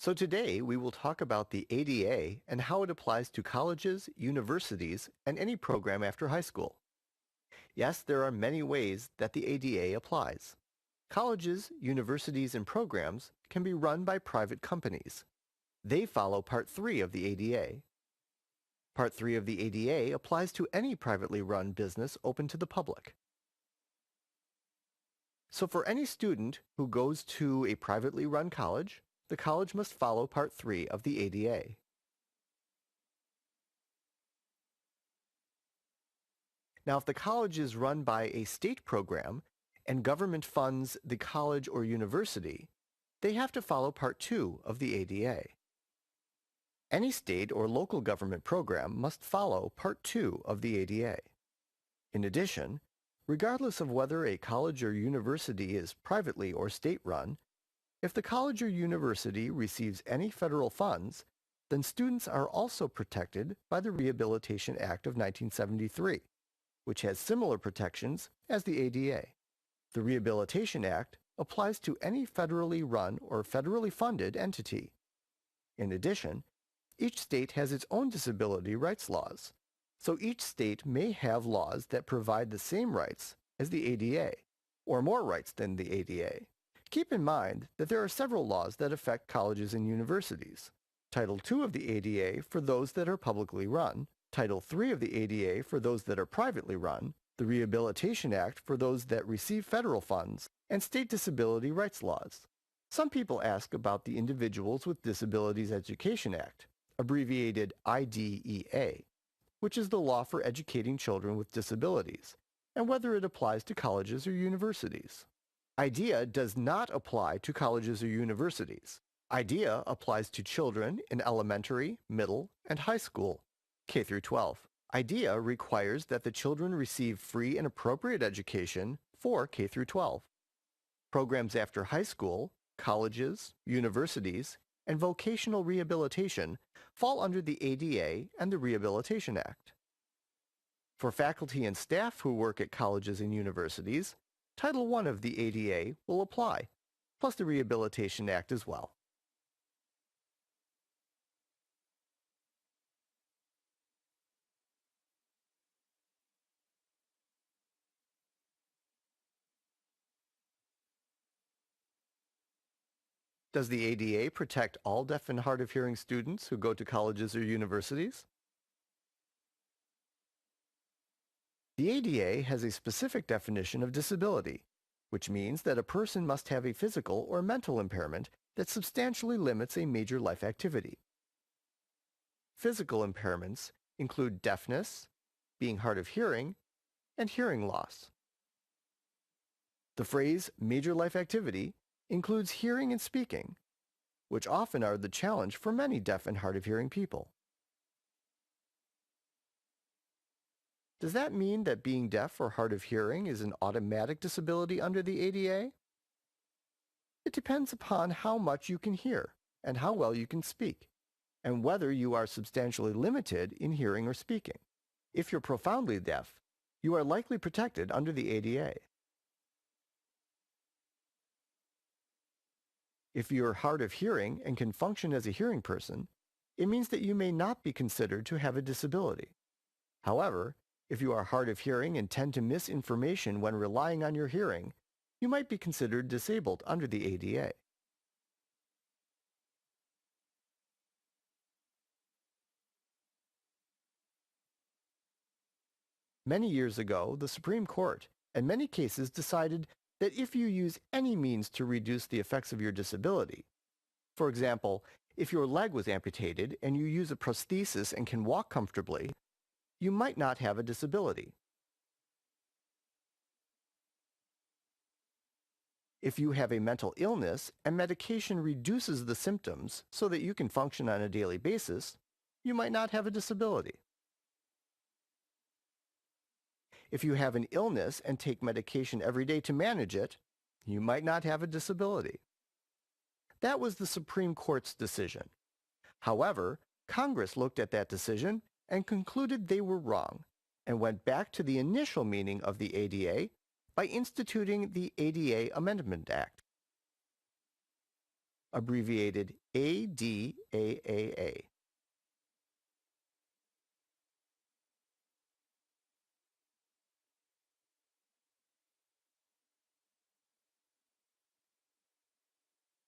So today we will talk about the ADA and how it applies to colleges, universities, and any program after high school. Yes, there are many ways that the ADA applies. Colleges, universities, and programs can be run by private companies. They follow Part 3 of the ADA. Part 3 of the ADA applies to any privately run business open to the public. So for any student who goes to a privately run college, the college must follow Part 3 of the ADA. Now, if the college is run by a state program and government funds the college or university, they have to follow Part 2 of the ADA. Any state or local government program must follow Part 2 of the ADA. In addition, regardless of whether a college or university is privately or state-run, if the college or university receives any federal funds, then students are also protected by the Rehabilitation Act of 1973, which has similar protections as the ADA. The Rehabilitation Act applies to any federally run or federally funded entity. In addition, each state has its own disability rights laws, so each state may have laws that provide the same rights as the ADA, or more rights than the ADA. Keep in mind that there are several laws that affect colleges and universities. Title II of the ADA for those that are publicly run, Title III of the ADA for those that are privately run, the Rehabilitation Act for those that receive federal funds, and state disability rights laws. Some people ask about the Individuals with Disabilities Education Act, abbreviated IDEA, which is the law for educating children with disabilities, and whether it applies to colleges or universities. IDEA does not apply to colleges or universities. IDEA applies to children in elementary, middle, and high school, K through 12. IDEA requires that the children receive free and appropriate education for K through 12. Programs after high school, colleges, universities, and vocational rehabilitation fall under the ADA and the Rehabilitation Act. For faculty and staff who work at colleges and universities, Title I of the ADA will apply, plus the Rehabilitation Act as well. Does the ADA protect all deaf and hard of hearing students who go to colleges or universities? The ADA has a specific definition of disability, which means that a person must have a physical or mental impairment that substantially limits a major life activity. Physical impairments include deafness, being hard of hearing, and hearing loss. The phrase major life activity includes hearing and speaking, which often are the challenge for many deaf and hard of hearing people. Does that mean that being deaf or hard of hearing is an automatic disability under the ADA? It depends upon how much you can hear and how well you can speak, and whether you are substantially limited in hearing or speaking. If you're profoundly deaf, you are likely protected under the ADA. If you're hard of hearing and can function as a hearing person, it means that you may not be considered to have a disability. However, if you are hard of hearing and tend to miss information when relying on your hearing, you might be considered disabled under the ADA. Many years ago, the Supreme Court, in many cases, decided that if you use any means to reduce the effects of your disability, for example, if your leg was amputated and you use a prosthesis and can walk comfortably, you might not have a disability. If you have a mental illness and medication reduces the symptoms so that you can function on a daily basis, you might not have a disability. If you have an illness and take medication every day to manage it, you might not have a disability. That was the Supreme Court's decision. However, Congress looked at that decision and concluded they were wrong and went back to the initial meaning of the ADA by instituting the ADA Amendment Act. abbreviated ADAA.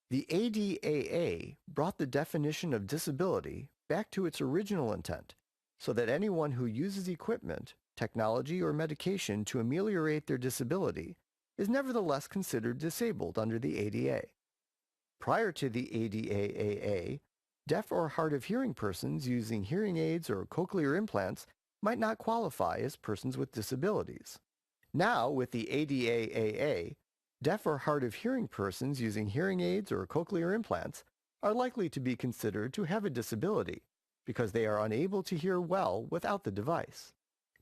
The ADAA brought the definition of disability back to its original intent so that anyone who uses equipment, technology, or medication to ameliorate their disability is nevertheless considered disabled under the ADA. Prior to the ADAA, deaf or hard of hearing persons using hearing aids or cochlear implants might not qualify as persons with disabilities. Now, with the ADAA, deaf or hard of hearing persons using hearing aids or cochlear implants are likely to be considered to have a disability because they are unable to hear well without the device.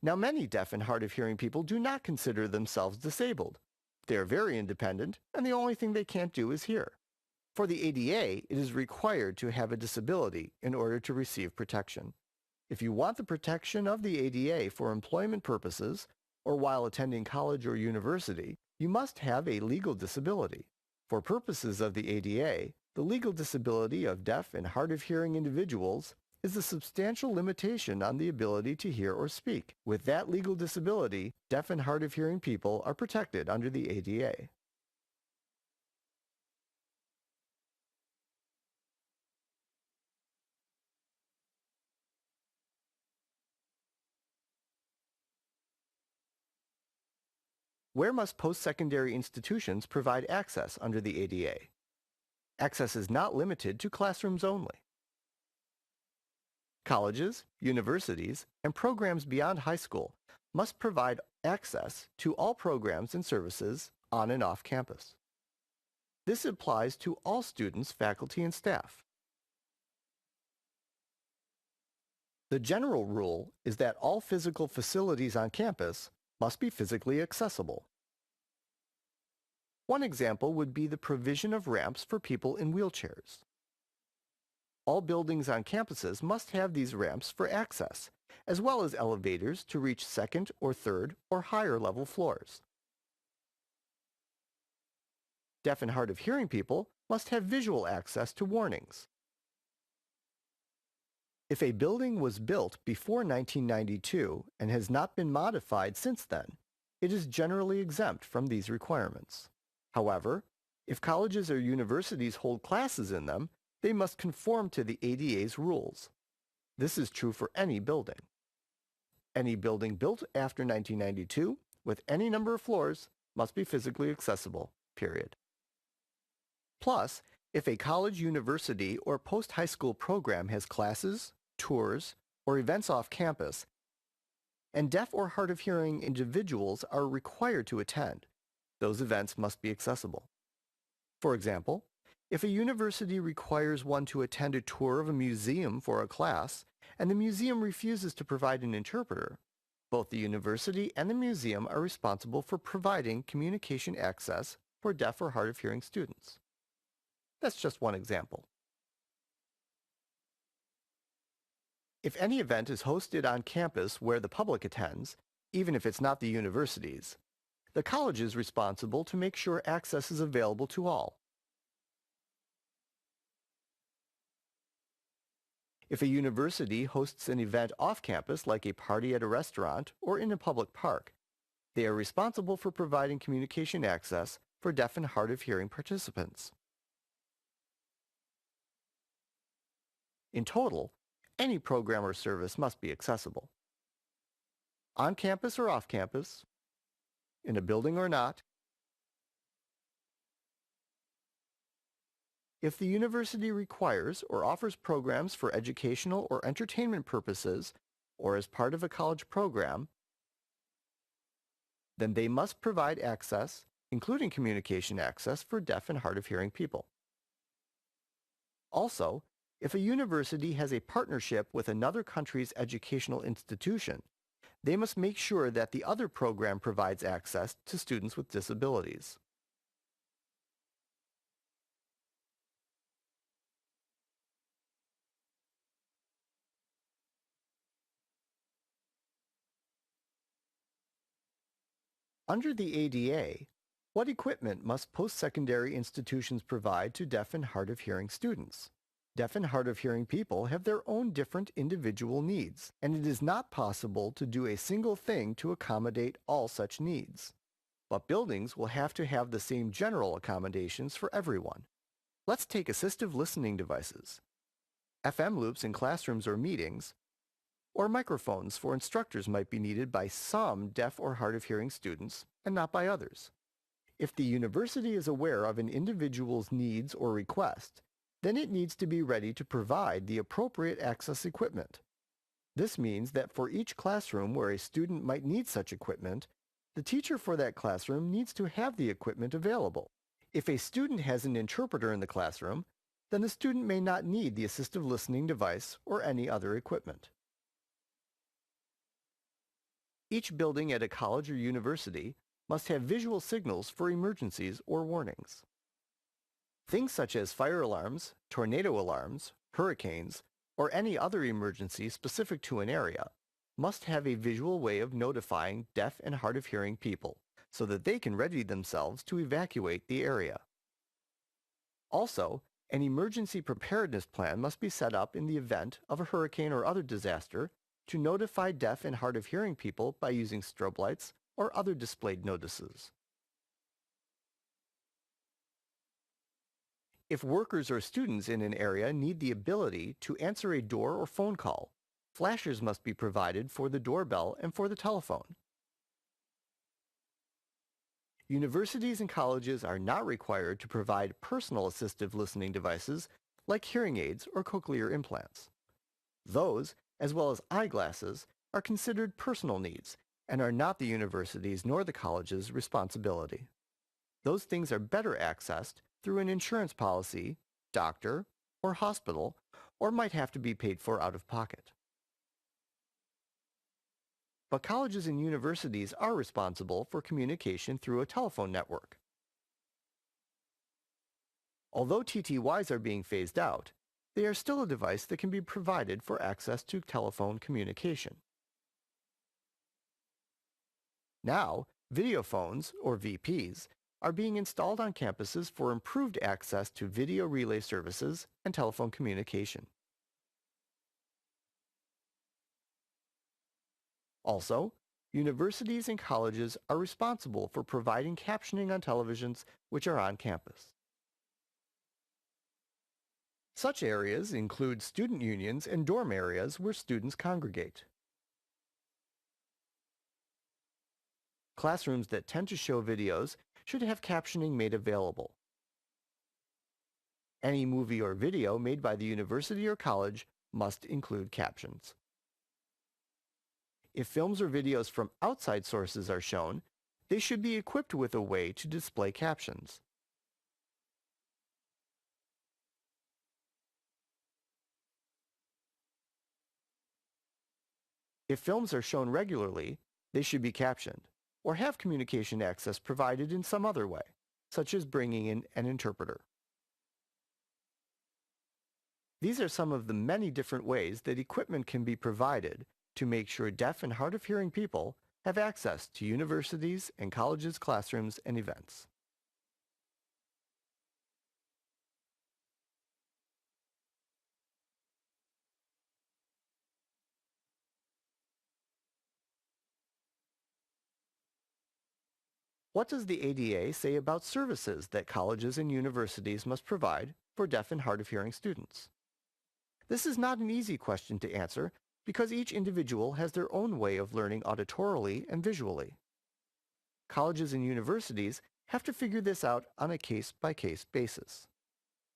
Now, many deaf and hard of hearing people do not consider themselves disabled. They are very independent, and the only thing they can't do is hear. For the ADA, it is required to have a disability in order to receive protection. If you want the protection of the ADA for employment purposes or while attending college or university, you must have a legal disability. For purposes of the ADA, the legal disability of deaf and hard of hearing individuals is a substantial limitation on the ability to hear or speak. With that legal disability, deaf and hard of hearing people are protected under the ADA. Where must post-secondary institutions provide access under the ADA? Access is not limited to classrooms only. Colleges, universities, and programs beyond high school must provide access to all programs and services on and off campus. This applies to all students, faculty, and staff. The general rule is that all physical facilities on campus must be physically accessible. One example would be the provision of ramps for people in wheelchairs. All buildings on campuses must have these ramps for access, as well as elevators to reach second or third or higher level floors. Deaf and hard of hearing people must have visual access to warnings. If a building was built before 1992 and has not been modified since then, it is generally exempt from these requirements. However, if colleges or universities hold classes in them, they must conform to the ADA's rules. This is true for any building. Any building built after 1992 with any number of floors must be physically accessible, period. Plus, if a college, university, or post-high school program has classes, tours, or events off campus, and deaf or hard of hearing individuals are required to attend, those events must be accessible. For example, if a university requires one to attend a tour of a museum for a class, and the museum refuses to provide an interpreter, both the university and the museum are responsible for providing communication access for deaf or hard of hearing students. That's just one example. If any event is hosted on campus where the public attends, even if it's not the university's, the college is responsible to make sure access is available to all. If a university hosts an event off campus, like a party at a restaurant or in a public park, they are responsible for providing communication access for deaf and hard of hearing participants. In total, any program or service must be accessible. On campus or off campus, in a building or not. If the university requires or offers programs for educational or entertainment purposes or as part of a college program, then they must provide access, including communication access, for deaf and hard of hearing people. Also, if a university has a partnership with another country's educational institution, they must make sure that the other program provides access to students with disabilities. Under the ADA, What equipment must post-secondary institutions provide to deaf and hard of hearing students? Deaf and hard of hearing people have their own different individual needs, and it is not possible to do a single thing to accommodate all such needs. But buildings will have to have the same general accommodations for everyone. Let's take assistive listening devices, FM loops in classrooms or meetings, or microphones for instructors might be needed by some deaf or hard of hearing students and not by others. If the university is aware of an individual's needs or request, then it needs to be ready to provide the appropriate access equipment. This means that for each classroom where a student might need such equipment, the teacher for that classroom needs to have the equipment available. If a student has an interpreter in the classroom, then the student may not need the assistive listening device or any other equipment. Each building at a college or university must have visual signals for emergencies or warnings. Things such as fire alarms, tornado alarms, hurricanes, or any other emergency specific to an area must have a visual way of notifying deaf and hard of hearing people so that they can ready themselves to evacuate the area. Also, an emergency preparedness plan must be set up in the event of a hurricane or other disaster to notify deaf and hard of hearing people by using strobe lights or other displayed notices. If workers or students in an area need the ability to answer a door or phone call, flashers must be provided for the doorbell and for the telephone. Universities and colleges are not required to provide personal assistive listening devices like hearing aids or cochlear implants. Those, as well as eyeglasses, are considered personal needs and are not the university's nor the college's responsibility. Those things are better accessed through an insurance policy, doctor, or hospital, or might have to be paid for out of pocket. But colleges and universities are responsible for communication through a telephone network. Although TTYs are being phased out, they are still a device that can be provided for access to telephone communication. Now, video phones, or VPs, are being installed on campuses for improved access to video relay services and telephone communication. Also, universities and colleges are responsible for providing captioning on televisions which are on campus. Such areas include student unions and dorm areas where students congregate. Classrooms that tend to show videos should have captioning made available. Any movie or video made by the university or college must include captions. If films or videos from outside sources are shown, they should be equipped with a way to display captions. If films are shown regularly, they should be captioned, or have communication access provided in some other way, such as bringing in an interpreter. These are some of the many different ways that equipment can be provided to make sure deaf and hard of hearing people have access to universities and colleges' classrooms and events. What does the ADA say about services that colleges and universities must provide for deaf and hard of hearing students? This is not an easy question to answer because each individual has their own way of learning auditorily and visually. Colleges and universities have to figure this out on a case-by-case basis.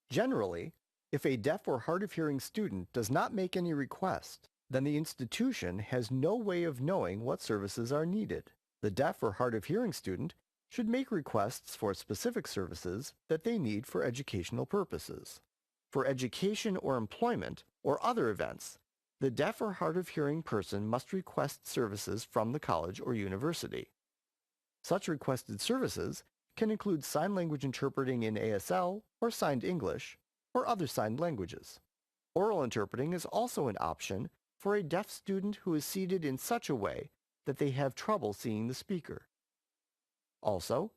Generally, if a deaf or hard of hearing student does not make any request, then the institution has no way of knowing what services are needed. The deaf or hard of hearing student should make requests for specific services that they need for educational purposes. For education or employment or other events, the deaf or hard of hearing person must request services from the college or university. Such requested services can include sign language interpreting in ASL or signed English or other signed languages. Oral interpreting is also an option for a deaf student who is seated in such a way that they have trouble seeing the speaker. Also,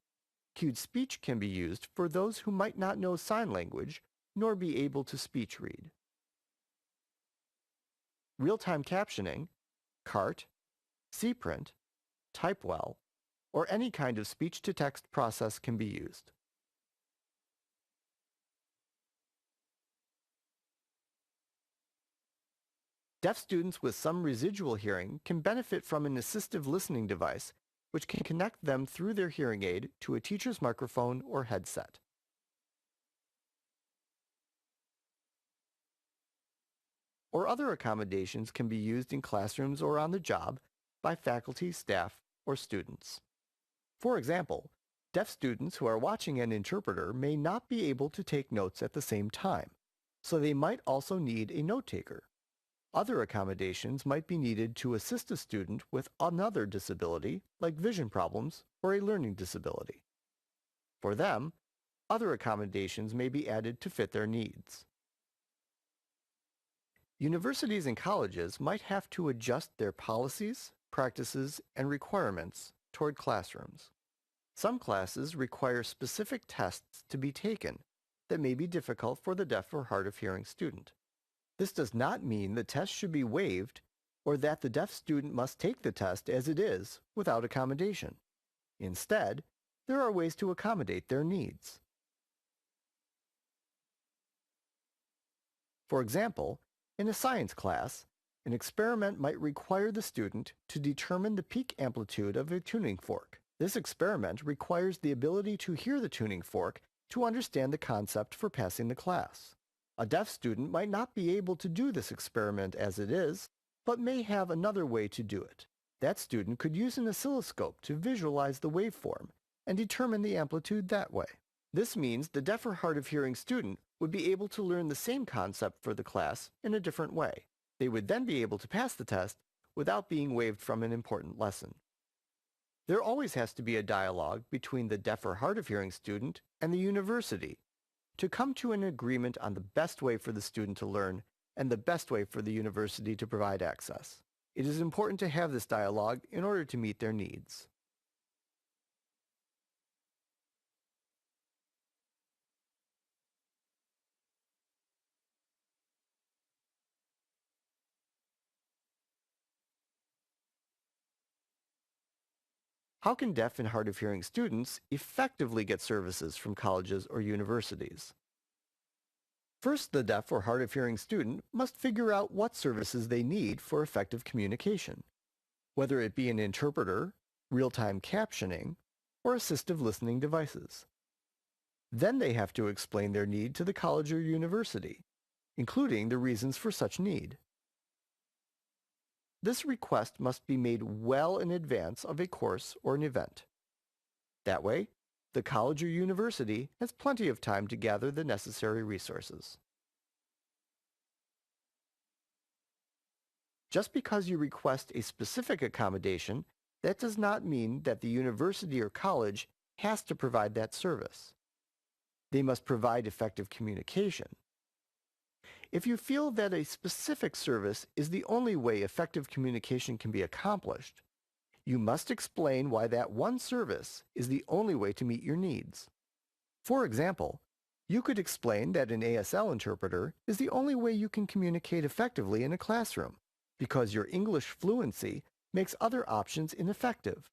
Cued speech can be used for those who might not know sign language nor be able to speech read. Real-time captioning, CART, CPrint, TypeWell, or any kind of speech-to-text process can be used. Deaf students with some residual hearing can benefit from an assistive listening device which can connect them through their hearing aid to a teacher's microphone or headset. Or other accommodations can be used in classrooms or on the job by faculty, staff, or students. For example, deaf students who are watching an interpreter may not be able to take notes at the same time, so they might also need a note taker. Other accommodations might be needed to assist a student with another disability, like vision problems or a learning disability. For them, other accommodations may be added to fit their needs. Universities and colleges might have to adjust their policies, practices, and requirements toward classrooms. Some classes require specific tests to be taken that may be difficult for the deaf or hard of hearing student. This does not mean the test should be waived or that the deaf student must take the test as it is without accommodation. Instead, there are ways to accommodate their needs. For example, in a science class, an experiment might require the student to determine the peak amplitude of a tuning fork. This experiment requires the ability to hear the tuning fork to understand the concept for passing the class. A deaf student might not be able to do this experiment as it is, but may have another way to do it. That student could use an oscilloscope to visualize the waveform and determine the amplitude that way. This means the deaf or hard of hearing student would be able to learn the same concept for the class in a different way. They would then be able to pass the test without being waived from an important lesson. There always has to be a dialogue between the deaf or hard of hearing student and the university to come to an agreement on the best way for the student to learn and the best way for the university to provide access. It is important to have this dialogue in order to meet their needs. How can deaf and hard of hearing students effectively get services from colleges or universities? First, the deaf or hard of hearing student must figure out what services they need for effective communication, whether it be an interpreter, real-time captioning, or assistive listening devices. Then they have to explain their need to the college or university, including the reasons for such need. This request must be made well in advance of a course or an event. That way, the college or university has plenty of time to gather the necessary resources. Just because you request a specific accommodation, that does not mean that the university or college has to provide that service. They must provide effective communication. If you feel that a specific service is the only way effective communication can be accomplished, you must explain why that one service is the only way to meet your needs. For example, you could explain that an ASL interpreter is the only way you can communicate effectively in a classroom because your English fluency makes other options ineffective.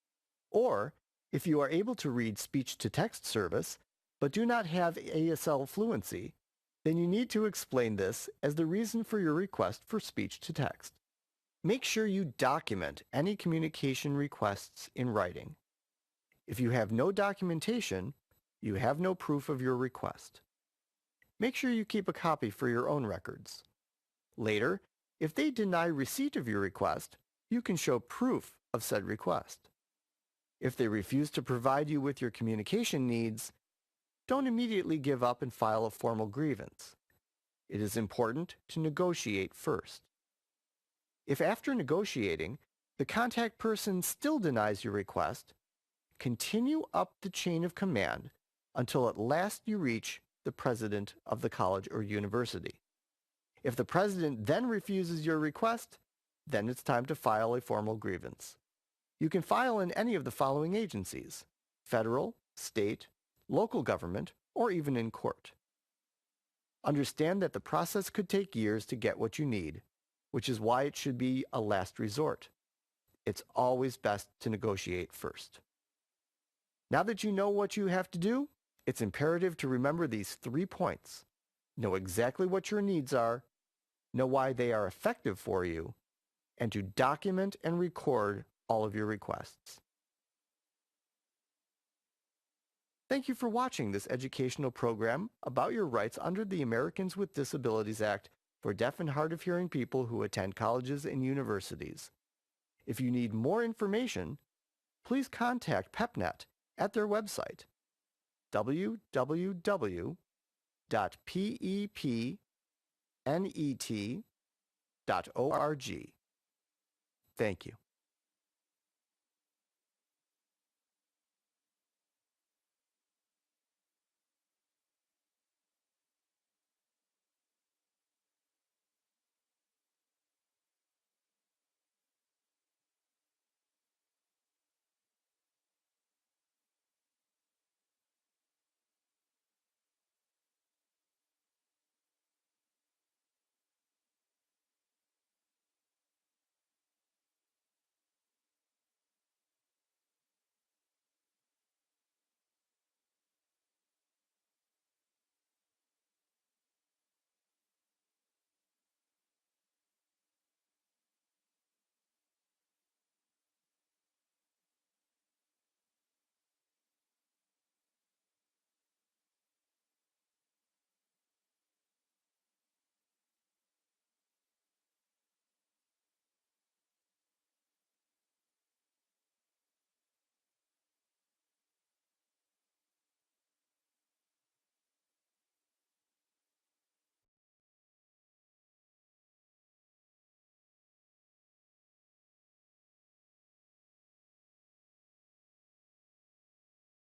Or, if you are able to read speech-to-text service but do not have ASL fluency, then you need to explain this as the reason for your request for speech-to-text. Make sure you document any communication requests in writing. If you have no documentation, you have no proof of your request. Make sure you keep a copy for your own records. Later, if they deny receipt of your request, you can show proof of said request. If they refuse to provide you with your communication needs, don't immediately give up and file a formal grievance. It is important to negotiate first. If after negotiating, the contact person still denies your request, continue up the chain of command until at last you reach the president of the college or university. If the president then refuses your request, then it's time to file a formal grievance. You can file in any of the following agencies: federal, state, local government, or even in court. Understand that the process could take years to get what you need, which is why it should be a last resort. It's always best to negotiate first. Now that you know what you have to do, it's imperative to remember these 3 points. Know exactly what your needs are, know why they are effective for you, and to document and record all of your requests. Thank you for watching this educational program about your rights under the Americans with Disabilities Act for deaf and hard of hearing people who attend colleges and universities. If you need more information, please contact PEPNET at their website, www.pepnet.org. Thank you.